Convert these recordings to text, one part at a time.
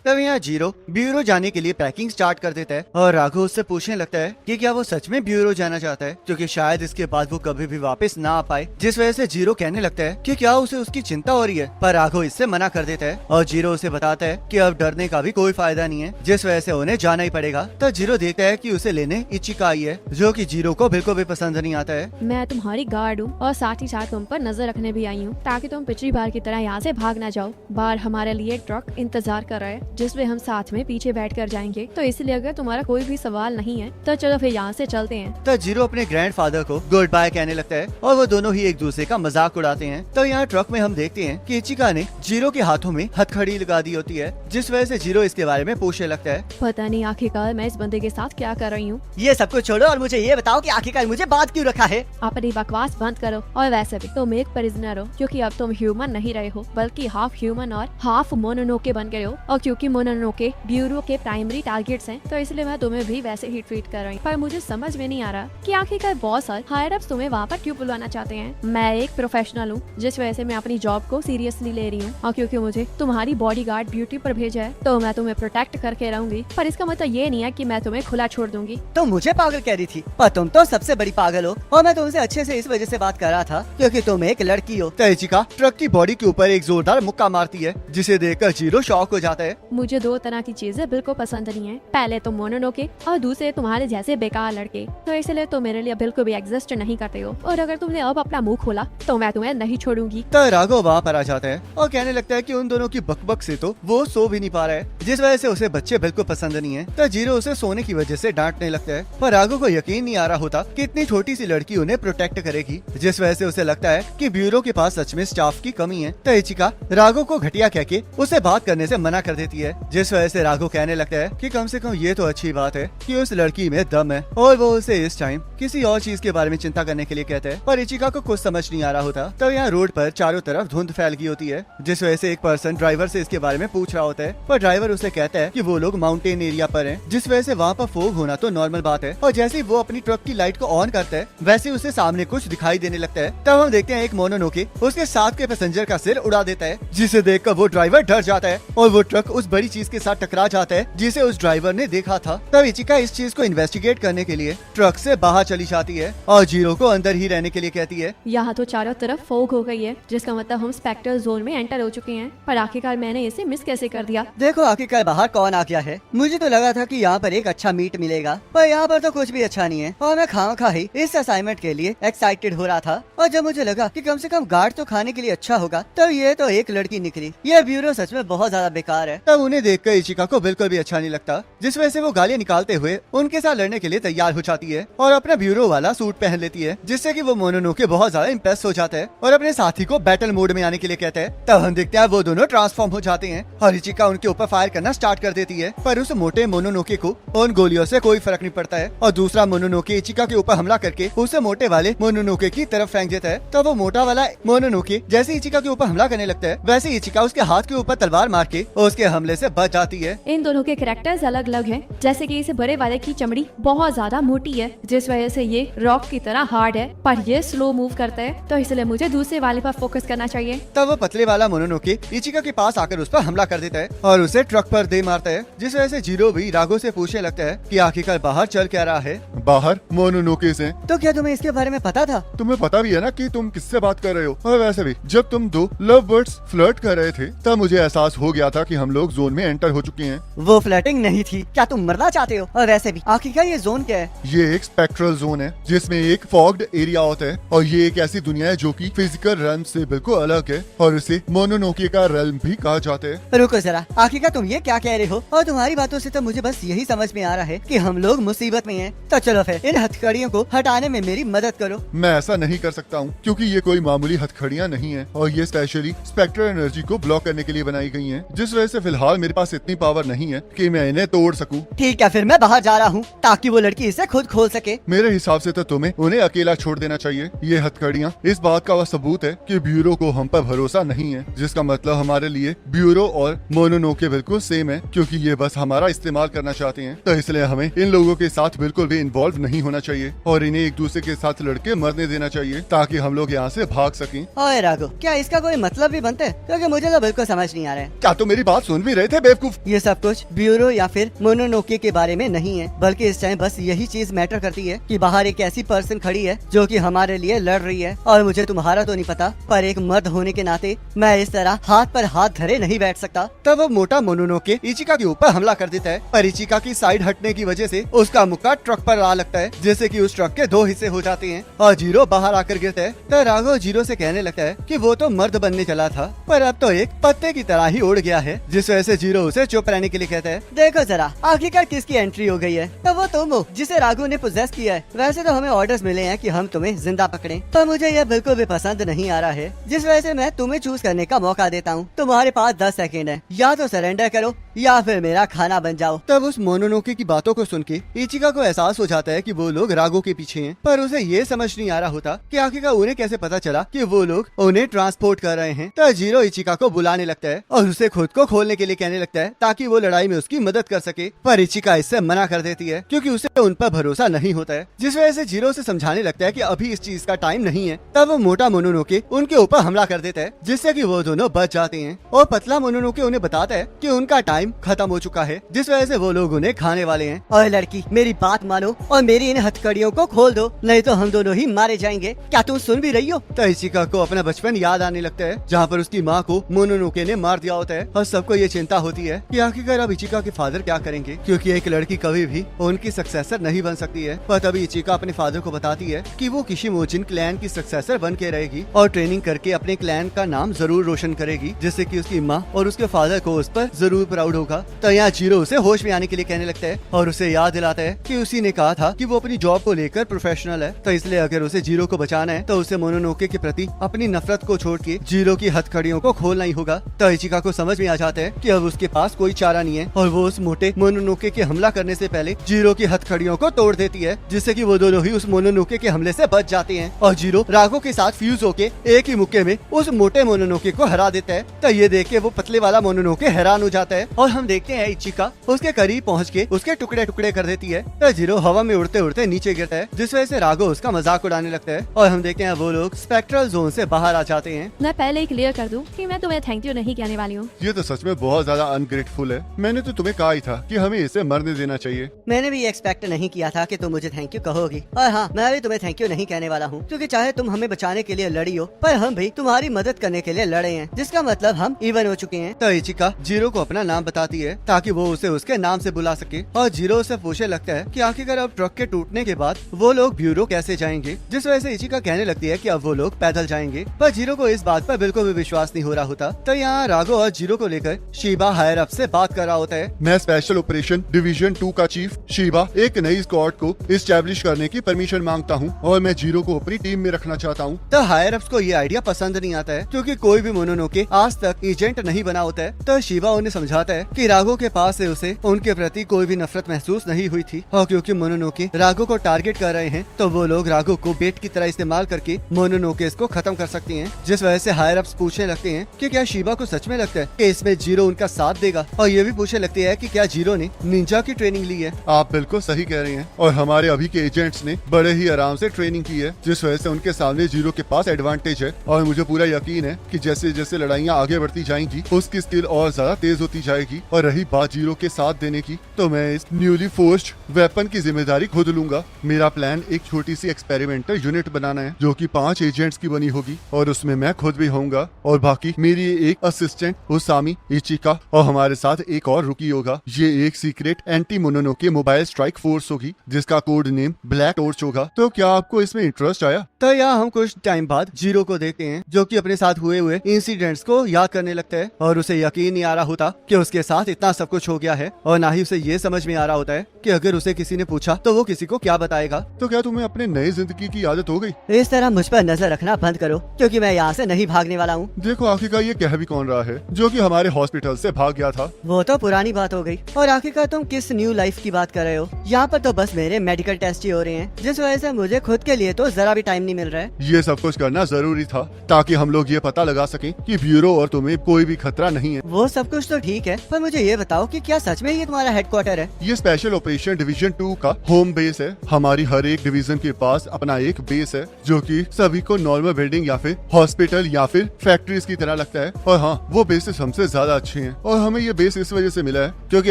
तब यहाँ zero bureau जाने के लिए पैकिंग स्टार्ट कर देता है और राघव उससे पूछने लगता है कि क्या वो सच में ब्यूरो जाना चाहता है, क्योंकि शायद इसके बाद वो कभी भी वापस ना आ पाए। जिस वजह से जीरो कहने लगता है कि क्या उसे उसकी चिंता हो रही है, पर राघव इससे मना कर देता है और जीरो उसे बताता है कि अब डरने का भी कोई फायदा नहीं है, जिस वजह से उन्हें जाना ही पड़ेगा। तो जीरो देखता है कि उसे लेने इचिका आई है, जो कि जीरो को बिल्कुल भी पसंद नहीं आता है। मैं तुम्हारी गार्ड हूँ और साथ ही साथ तुम पर नजर रखने भी आई हूँ, ताकि तुम पिछली बार की तरह यहाँ से भाग ना जाओ। बाहर हमारे लिए ट्रक इंतजार कर रहा है, जिसमें हम साथ में पीछे बैठ कर जाएंगे। तो इसलिए अगर तुम्हारा कोई भी सवाल नहीं है तो चलो फिर यहाँ से चलते हैं। तो जीरो अपने ग्रैंडफादर को गुड बाय कहने लगता है और वो दोनों ही एक दूसरे का मजाक उड़ाते हैं। तो यहाँ ट्रक में हम देखते हैं कि इचिका ने जीरो के हाथों में हथकड़ी लगा दी होती है, जिस वजह से जीरो इसके बारे में पूछने लगता है। पता नहीं आखिरकार मैं इस बंदे के साथ क्या कर रही हूँ। ये सब कुछ छोड़ो और मुझे ये बताओ कि आखिरकार मुझे बात क्यों रखा है। अपनी बकवास बंद करो। और वैसे भी तुम एक प्रिजनर हो, क्योंकि अब तुम ह्यूमन नहीं रहे हो बल्कि हाफ ह्यूमन और हाफ मोनोनोके बन गए हो। और क्योंकि मोनोनोके ब्यूरो के प्राइमरी टारगेट्स हैं, तो इसलिए मैं तुम्हें भी वैसे ही ट्रीट कर रही हूँ। पर मुझे समझ में नहीं आ रहा कि आखिरकार बॉस और हायर अप्स तुम्हें वहाँ पर क्यों बुलवाना चाहते हैं। मैं एक प्रोफेशनल हूँ, जिस वजह से मैं अपनी जॉब को सीरियसली ले रही हूँ, और क्योंकि मुझे तुम्हारी बॉडीगार्ड ड्यूटी पर भेजा है तो मैं तुम्हें प्रोटेक्ट करके रहूंगी। पर इसका मतलब ये नहीं है कि मैं तुम्हें खुला छोड़ दूंगी। तुम मुझे पागल कह रही थी, पर तुम तो सबसे बड़ी पागल हो। और मैं तुमसे अच्छे से इस वजह से बात कर रहा था क्योंकि तुम एक लड़की हो। तो इचिका ट्रक की बॉडी के ऊपर एक जोरदार मुक्का मारती है, जिसे देखकर जीरो शॉक हो जाता है। मुझे दो तरह की चीजें बिल्कुल पसंद नहीं है, पहले तो मोनोनोके और दूसरे तुम्हारे जैसे बेकार लड़के। तो इसलिए तुम मेरे लिए बिल्कुल भी एग्जिस्ट नहीं करते हो, और अगर तुमने अब अपना मुंह खोला तो मैं तुम्हें नहीं छोड़ूंगी। तो राघव वहाँ पर आ जाता है और कहने लगता है कि उन दोनों की बकबक से तो वो सो भी नहीं पा रहा है, जिस वजह से उसे बच्चे बिल्कुल पसंद नहीं है। तो जीरो उसे सोने की वजह से डांटने लगता है, पर राघव को यकीन नहीं आ रहा होता कि इतनी छोटी सी लड़की उन्हें प्रोटेक्ट करेगी, जिस वजह से उसे लगता है कि ब्यूरो के पास सच में स्टाफ की कमी है। तो इचिका राघव को घटिया कह के उसे बात करने से मना कर देती है, जिस वजह से राघव कहने लगता है कि कम से कम ये तो अच्छी बात है कि उस लड़की में दम है, और वो उसे इस टाइम किसी और चीज के बारे में चिंता करने के लिए कहता है। पर इचिका को कुछ समझ नहीं आ रहा होता। तब यहाँ रोड पर चारों तरफ धुंध फैल गई होती है, जिस वजह से एक पर्सन ड्राइवर से इसके बारे में पूछ रहा होता है, पर ड्राइवर उसे कहता है कि वो लोग माउंटेन एरिया पर हैं, जिस वजह से वहाँ पर फोग होना तो नॉर्मल बात है। और जैसे ही वो अपनी ट्रक की लाइट को ऑन करता है, वैसे उसे सामने कुछ दिखाई देने लगता है। तब हम देखते हैं एक मोनोनोके उसके साथ के पैसेंजर का सिर उड़ा देता है, जिसे देखकर वो ड्राइवर डर जाता है और वो ट्रक उस बड़ी चीज के साथ टकरा जाता है जिसे उस ड्राइवर ने देखा था। तब इचिका इस चीज को इन्वेस्टिगेट करने के लिए ट्रक से बाहर चली जाती है और जीरो को अंदर ही रहने के लिए कहती है। यहाँ तो चारों तरफ फोग हो गई है, जिसका मतलब हम स्पेक्टर जोन में एंटर हो चुके हैं। पर आखिरकार मैंने इसे मिस कैसे कर दिया। देखो आखिरकार बाहर कौन आ गया है। मुझे तो लगा था कि यहाँ पर एक अच्छा मीट मिलेगा, पर यहाँ पर तो कुछ भी अच्छा नहीं है। और मैं खामखा ही इस असाइनमेंट के लिए एक्साइटेड हो रहा था, और जब मुझे लगा कि कम से कम गार्ड तो खाने के लिए अच्छा होगा, तो ये तो एक लड़की निकली। ये ब्यूरो सच में बहुत ज्यादा बेकार है। तब उन्हें देखकर इचिका को बिल्कुल भी अच्छा नहीं लगता, जिस वजह से वो गालियाँ निकालते हुए उनके साथ लड़ने के लिए तैयार हो जाती है और अपना ब्यूरो वाला सूट पहन लेती है, जिससे कि वो मोनोनोके बहुत ज्यादा इम्प्रेस हो जाता है और अपने साथी को बैटल मोड में आने के लिए कहता है। तब हम देखते हैं वो दोनों ट्रांसफॉर्म हो जाते हैं और इचिका उनके ऊपर फायर करना स्टार्ट कर देती है, पर उस मोटे मोनोनोके को उन गोलियों से कोई फर्क नहीं पड़ता है। और दूसरा मोनोनोके इचिका के ऊपर हमला करके उसे मोटे वाले मोनोनोके की तरफ फेंक देता है। तो वो मोटा वाला मोनोनोके जैसे इचिका के ऊपर हमला करने लगता है, वैसे इचिका उसके हाथ के ऊपर तलवार मार के उसके हमले से बच जाती है। इन दोनों के कैरेक्टर्स अलग अलग हैं, जैसे कि इस बड़े वाले की चमड़ी बहुत ज्यादा मोटी है, जिस वजह से ये रॉक की तरह हार्ड है, पर ये स्लो मूव करता है, तो इसलिए मुझे दूसरे वाले पर फोकस करना चाहिए। तब वो पतले वाला मोनोनोके इचिका के पास आकर उस पर हमला कर देता है और उसे ट्रक पर दे मारता है, जिस वजह से जीरो भी राघव से पूछने लगता है कि आखिरकार बाहर चल क्या रहा है। बाहर मोनोनोके से। तो क्या तुम्हें इसके बारे में पता था? तुम्हें पता भी है ना कि तुम किससे बात कर रहे हो। और वैसे भी जब तुम दो लव बर्ड्स फ्लर्ट कर रहे थे, तब मुझे एहसास हो गया था कि हम लोग जोन में एंटर हो चुके हैं। वो फ्लर्टिंग नहीं थी। क्या तुम मरना चाहते हो? और वैसे भी आखिरकार ये जोन क्या है? ये एक स्पेक्ट्रल जोन है, जिसमें एक फॉग्ड एरिया होता है, और ये एक ऐसी दुनिया है जो कि फिजिकल रेल्म से बिल्कुल अलग है, और इसे मोनोनोके का रेल्म भी कहा जाता है। रुको जरा, आखिरकार तुम ये क्या कह रहे हो? और तुम्हारी बातों से तो मुझे बस यही समझ में आ रहा है कि हम लोग मुसीबत में हैं। तो चलो फिर इन हथकड़ियों को हटाने में मेरी मदद करो। मैं ऐसा नहीं कर सकता हूँ, क्योंकि ये कोई मामूली हथकड़ियाँ नहीं है, और ये स्पेशली स्पेक्ट्रल एनर्जी को ब्लॉक करने के लिए बनाई गई हैं, जिस वजह से फिलहाल मेरे पास इतनी पावर नहीं है कि मैं इन्हें तोड़ सकूं। ठीक है, फिर मैं बाहर जा रहा हूँ ताकि वो लड़की इसे खुद खोल सके। मेरे हिसाब से तो तुम्हें उन्हें अकेला छोड़ देना चाहिए। ये हथकड़ियाँ इस बात का सबूत है कि ब्यूरो को हम पर भरोसा नहीं है, जिसका मतलब हमारे लिए ब्यूरो और मोनोनोके बिल्कुल सेम है, क्योंकि ये बस हमारा इस्तेमाल करना चाहते हैं। तो इसलिए हमें इन लोगों के साथ बिल्कुल भी इन्वॉल्व नहीं होना चाहिए और इन्हें एक दूसरे के साथ लड़के मरने देना चाहिए, ताकि हम लोग यहाँ से भाग सकें। ओए राघव, क्या इसका कोई मतलब भी बनता है? क्योंकि मुझे तो बिल्कुल समझ नहीं आ रहा है। क्या तुम मेरी बात सुन भी ही रहे थे बेवकूफ। ये सब कुछ ब्यूरो या फिर मोनोनोके के बारे में नहीं है, बल्कि इस टाइम बस यही चीज मैटर करती है कि बाहर एक ऐसी पर्सन खड़ी है जो कि हमारे लिए लड़ रही है। और मुझे तुम्हारा तो नहीं पता, पर एक मर्द होने के नाते मैं इस तरह हाथ पर हाथ धरे नहीं बैठ सकता। तब वो मोटा मोनोनोके इचिका के ऊपर हमला कर देता है, पर इचिका की साइड हटने की वजह से उसका मुक्का ट्रक पर आ लगता है, जिससे कि उस ट्रक के 2 हिस्से हो जाते हैं और जीरो बाहर आकर गिरता है। तो राघव जीरो से कहने लगता है कि वो तो मर्द बनने चला था, पर अब तो एक पत्ते की तरह ही उड़ गया है, जिस वजह से जीरो उसे चुप रहने के लिए कहता है। देखो जरा आखिरकार किसकी एंट्री हो गई है, तो वो तुम हो जिसे राघव ने पोजेस किया है। वैसे तो हमें ऑर्डर्स मिले हैं कि हम तुम्हें जिंदा पकड़ें, पर मुझे यह बिल्कुल भी पसंद नहीं आ रहा है, जिस वजह से मैं तुम्हें चूज करने का मौका देता हूँ। तुम्हारे पास 10 सेकंड है, या तो सरेंडर करो या फिर मेरा खाना बन जाओ। तब उस मोनोनोके की बातों को सुन के इचिका को एहसास हो जाता है कि वो लोग राघव के पीछे हैं, पर उसे ये समझ नहीं आ रहा होता कि आखिरकार उन्हें कैसे पता चला कि वो लोग उन्हें ट्रांसपोर्ट कर रहे हैं। तो जीरो इचिका को बुलाने लगता है और उसे खुद को खोलने के लिए कहने लगता है ताकि वो लड़ाई में उसकी मदद कर सके, पर इचिका इससे मना कर देती है क्योंकि उसे उन पर भरोसा नहीं होता है, जिस वजह से जीरो से समझाने लगता है कि अभी इस चीज का टाइम नहीं है। तब वो मोटा मोनोनोके उनके ऊपर हमला कर देता है, जिससे कि वो दोनों बच जाते हैं और पतला मोनोनोके उन्हें बताता है कि उनका टाइम खत्म हो चुका है, जिस वजह से वो लोग उन्हें खाने वाले हैं। और लड़की मेरी बात मानो और मेरी इन हथकड़ियों को खोल दो, नहीं तो हम दोनों ही मारे जाएंगे। क्या तुम सुन भी रही हो? तो इचिका को अपना बचपन याद आने लगता है, जहाँ पर उसकी माँ को मोनोनोके ने मार दिया होता है और सबको ये चिंता होती है कि आखिरकार अब इचिका के फादर क्या करेंगे, क्योंकि एक लड़की कभी भी उनकी सक्सेसर नहीं बन सकती है। पर तभी इचिका अपने फादर को बताती है कि वो किशिमोजिन क्लैन की सक्सेसर बन के रहेगी और ट्रेनिंग करके अपने क्लैन का नाम जरूर रोशन करेगी, जिससे कि उसकी माँ और उसके फादर को उस पर जरूर प्राउड होगा। तो यहाँ जीरो उसे होश में आने के लिए कहने लगता है और उसे याद दिलाता है कि उसी ने कहा था कि वो अपनी जॉब को लेकर प्रोफेशनल है, तो इसलिए अगर उसे जीरो को बचाना है तो उसे मोनोनोके के प्रति अपनी नफरत को छोड़ के जीरो की हथकड़ियों को खोलना ही होगा। तो इचिका को समझ में आ जाता है कि अब उसके पास कोई चारा नहीं है और वो उस मोटे मोनोनोके के हमला करने से पहले जीरो की हथकड़ियों को तोड़ देती है, जिससे कि वो दोनों ही उस मोनोनोके के हमले से बच जाते हैं और जीरो राघव के साथ फ्यूज होके एक ही मुक्के में उस मोटे मोनोनोके को हरा देता है। तो ये देख के वो पतले वाला मोनोनोके हैरान हो जाता है और हम देखते हैं इचिका उसके करीब पहुंच के उसके टुकड़े टुकड़े कर देती है। तो जीरो हवा में उड़ते उड़ते नीचे गिरता है, जिस वजह से राघव उसका मजाक उड़ाने लगता है और हम देखते हैं वो लोग स्पेक्ट्रल जोन से बाहर आ जाते हैं। मैं पहले ही क्लियर कर दूं कि मैं तुम्हें थैंक यू नहीं कहने वाली हूँ। ये तो सच में बहुत ज्यादा अनग्रेटफुल है। मैंने तो तुम्हें कहा ही था कि हमें इसे मरने देना चाहिए। मैंने भी एक्सपेक्ट नहीं किया था कि तुम मुझे थैंक यू कहोगी, और हाँ मैं भी तुम्हें थैंक यू नहीं कहने वाला हूँ, क्योंकि चाहे तुम हमें बचाने के लिए लड़ी हो, पर हम भी तुम्हारी मदद करने के लिए लड़े हैं, जिसका मतलब हम इवन हो चुके हैं। तो इचिका जीरो को अपना नाम बताती है ताकि वो उसे उसके नाम से बुला सके और जीरो उसे पूछने लगता है कि आखिरकार अब ट्रक के टूटने के बाद वो लोग ब्यूरो कैसे जाएंगे, जिस वजह से इचिका कहने लगती है कि अब वो लोग पैदल जाएंगे, पर जीरो को इस बात पर बिल्कुल भी विश्वास नहीं हो रहा होता। तो यहाँ राघव और जीरो को लेकर शीबा हायर अप से बात कर रहा होता है। मैं स्पेशल ऑपरेशन डिवीजन 2 का चीफ शीबा एक नई स्क्वाड को इस्टेब्लिश करने की परमिशन मांगता हूँ और मैं जीरो को अपनी टीम में रखना चाहता हूँ। तो हायर अप्स को ये आइडिया पसंद नहीं आता है, क्योंकि कोई भी मोनोनोके आज तक एजेंट नहीं बना होता है। तो शीबा उन्हें समझाता है कि राघव के पास से उसे उनके प्रति कोई भी नफरत महसूस नहीं हुई थी, और क्योंकि मोनोनोके राघव को टारगेट कर रहे हैं तो वो लोग राघव को बेट की तरह इस्तेमाल करके मोनोनोकेस को खत्म कर सकते हैं। जिस वजह से हायर अप्स पूछने लगते हैं कि क्या शीबा को सच में लगता है कि इसमें जीरो उनका साथ देगा, और ये भी पूछने लगते हैं कि क्या जीरो ने निंजा की ट्रेनिंग ली है। आप बिल्कुल सही कह रहे हैं, और हमारे अभी के एजेंट्स ने बड़े ही आराम से ट्रेनिंग की है, जिस वजह से उनके सामने जीरो के पास एडवांटेज है। और मुझे पूरा यकीन है कि जैसे जैसे लड़ाइयाँ आगे बढ़ती जाएंगी उसकी स्किल और ज्यादा तेज होती जाएगी। और रही बात जीरो के साथ देने की, तो मैं इस न्यूली फोर्स्ड वेपन की जिम्मेदारी खुद लूंगा। मेरा प्लान एक छोटी सी एक्सपेरिमेंटल यूनिट बनाना है जो कि 5 एजेंट्स की बनी होगी, और उसमें मैं खुद भी होऊंगा और बाकी मेरी एक असिस्टेंट उसामी, इचिका और हमारे साथ एक और रुकी होगा। ये एक secret anti Mononoke mobile strike force होगी जिसका कोड नेम ब्लैक टॉर्च होगा। तो क्या आपको इसमें इंटरेस्ट आया? तो यहाँ हम कुछ टाइम बाद जीरो को देखते हैं, जो कि अपने साथ हुए इंसिडेंट्स को याद करने लगता है और उसे यकीन नहीं आ रहा होता कि उसके साथ इतना सब कुछ हो गया है, और ना ही उसे ये समझ में आ रहा होता है कि अगर उसे किसी ने पूछा तो वो किसी को क्या बताएगा। तो क्या तुम्हें अपने नई जिंदगी की आदत हो गई? इस तरह मुझ पर नजर रखना बंद करो, क्योंकि मैं यहाँ से नहीं भागने वाला हूँ। देखो आखिरकार ये कह भी कौन रहा है जो कि हमारे हॉस्पिटल से भाग गया था? वो तो पुरानी बात हो गई, और आखिरकार तुम किस न्यू लाइफ की बात कर रहे हो? यहाँ पर तो बस मेरे मेडिकल टेस्ट ही हो रहे हैं, जिस वजह से मुझे खुद के लिए तो जरा भी टाइम नहीं नहीं मिल रहा है। ये सब कुछ करना जरूरी था ताकि हम लोग ये पता लगा सकें कि ब्यूरो और तुम्हें कोई भी खतरा नहीं है। वो सब कुछ तो ठीक है, पर मुझे ये बताओ कि क्या सच में ये तुम्हारा हेडक्वार्टर है? ये स्पेशल ऑपरेशन डिवीजन 2 का होम बेस है। हमारी हर एक डिवीजन के पास अपना एक बेस है जो कि सभी को नॉर्मल बिल्डिंग या फिर हॉस्पिटल या फिर फैक्ट्रीज की तरह लगता है। और हाँ, वो बेसिस हमसे ज्यादा अच्छे हैं और हमें ये बेस इस वजह से मिला है क्योंकि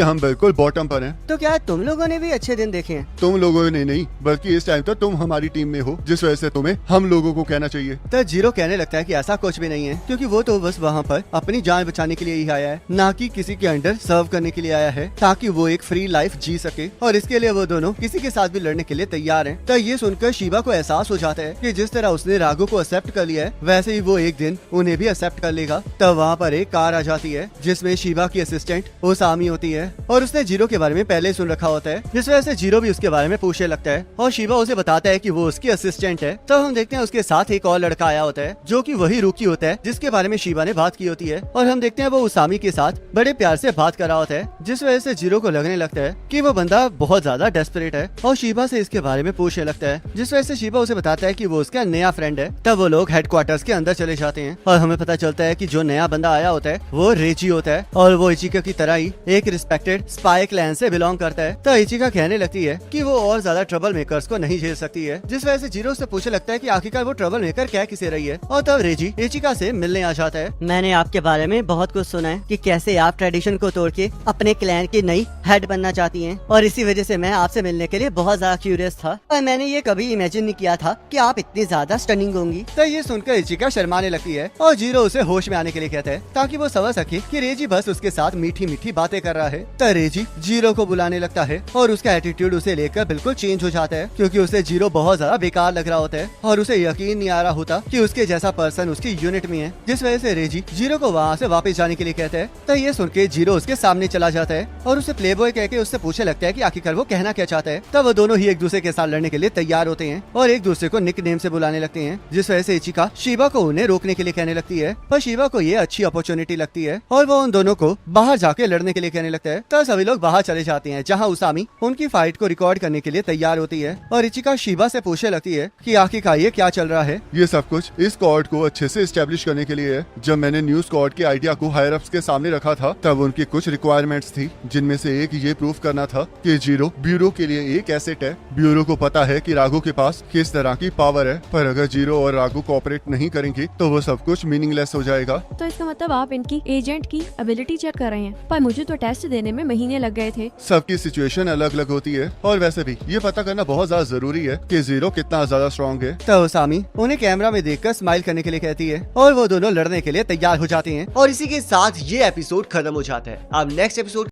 हम बिल्कुल बॉटम पर हैं। तो क्या तुम लोगों ने भी अच्छे दिन देखे हैं? तुम लोगों ने नहीं, बल्कि इस टाइम तक तुम हमारी टीम में हो, जिस वजह से तुम्हें हम लोगों को कहना चाहिए। तो जीरो कहने लगता है कि ऐसा कुछ भी नहीं है, क्योंकि वो तो बस वहाँ पर अपनी जान बचाने के लिए ही आया है, ना कि किसी के अंडर सर्व करने के लिए आया है, ताकि वो एक फ्री लाइफ जी सके। और इसके लिए वो दोनों किसी के साथ भी लड़ने के लिए तैयार हैं। तो ये सुनकर शीबा को एहसास हो जाता है कि जिस तरह उसने राघो को एक्सेप्ट कर लिया है, वैसे ही वो एक दिन उन्हें भी एक्सेप्ट कर लेगा। तब वहाँ पर एक कार आ जाती है जिसमें शीबा की असिस्टेंट ओसामी होती है और उसने जीरो के बारे में पहले ही सुन रखा होता है, जिस वजह से जीरो भी उसके बारे में पूछने लगता है और शीबा उसे बताता है कि वो उसकी असिस्टेंट है। तब हम देखते हैं उसके साथ एक और लड़का आया होता है जो कि वही रूकी होता है जिसके बारे में शीबा ने बात की होती है, और हम देखते हैं वो ओसामी के साथ बड़े प्यार से बात कर रहा होता है, जिस वजह से जीरो को लगने लगता है कि वो बंदा बहुत ज्यादा डेस्परेट है और शीबा से इसके बारे में पूछने लगता है, जिस वजह से शीबा उसे बताता है कि वो उसका नया फ्रेंड है। तब वो लोग हेडक्वार्टर्स के अंदर चले जाते हैं और हमें पता चलता है कि जो नया बंदा आया होता है वो रेजी होता है और वो इचिका की तरह ही एक रिस्पेक्टेड स्पाई क्लैन से बिलोंग करता है। तो इचिका कहने लगती है कि वो और ज्यादा ट्रबल मेकर्स को नहीं झेल सकती है, जिस वजह से जीरो से पूछने लगता है कि आखिरकार वो ट्रबल मेकर कह किसे रही है। और तब रेजी इचिका से मिलने आ जाता है। मैंने आपके बारे में बहुत कुछ सुना है कि कैसे आप ट्रेडिशन को तोड़ के अपने क्लैन की नई हेड बनना चाहती हैं, और इसी वजह से मैं आपसे मिलने के लिए बहुत ज्यादा क्यूरियस था और मैंने ये कभी इमेजिन नहीं किया था कि आप इतनी ज्यादा स्टनिंग होंगी। तो ये सुनकर इचिका शर्माने लगती है और जीरो उसे होश में आने के लिए कहता है ताकि वो समझ सके कि रेजी बस उसके साथ मीठी मीठी बातें कर रहा है। तो रेजी जीरो को बुलाने लगता है और उसका एटीट्यूड उसे लेकर बिल्कुल चेंज हो जाता है, क्योंकि उसे जीरो बहुत ज्यादा बेकार लग रहा होता है और उसे यकीन नहीं आ रहा होता कि उसके जैसा पर्सन उसकी यूनिट में है, जिस वजह से रेजी जीरो को वहाँ से वापस जाने के लिए कहता है। तो ये सुन के जीरो उसके सामने चला जाता है और उसे प्लेबॉय कह के उससे पूछने लगता है कि आखिरकार वो कहना क्या चाहता है। तब वो दोनों ही एक दूसरे के साथ लड़ने के लिए तैयार होते हैं और एक दूसरे को निक नेम से बुलाने लगते हैं, जिस वजह से इचिका शीबा को उन्हें रोकने के लिए कहने लगती है, पर शीबा को ये अच्छी अपॉर्चुनिटी लगती है और वो उन दोनों को बाहर जाके लड़ने के लिए कहने लगता है। तो सभी लोग बाहर चले जाते हैं जहाँ उसामी उनकी फाइट को रिकॉर्ड करने के लिए तैयार होती है और इचिका शीबा से पूछने लगती है कि आखिरकार ये क्या चल रहा है। ये सब कुछ इस स्क्वाड को अच्छे से एस्टेब्लिश करने के लिए है। जब मैंने न्यू स्क्वाड के आइडिया को हायर अप्स के सामने रखा था तब उनकी कुछ रिक्वायरमेंट्स थी, जिनमें से एक ये प्रूफ करना था कि जीरो ब्यूरो के लिए एक एसेट है। ब्यूरो को पता है कि राघो के पास किस तरह की पावर है, पर अगर जीरो और राघो कोऑपरेट नहीं करेंगे तो वो सब कुछ मीनिंगलेस हो जाएगा। तो इसका मतलब आप इनकी एजेंट की एबिलिटी चेक कर रहे हैं, पर मुझे तो टेस्ट देने में महीने लग गए थे। सबकी सिचुएशन अलग अलग होती है और वैसे भी ये पता करना बहुत ज्यादा जरूरी है कि जीरो कितना ज्यादा स्ट्रॉन्ग है। तो उसामी उन्हें कैमरा में देखकर स्माइल करने के लिए कहती है और वो दोनों लड़ने के लिए तैयार हो जाते हैं और इसी के साथ ये एपिसोड खत्म हो जाता है। अब नेक्स्ट एपिसोड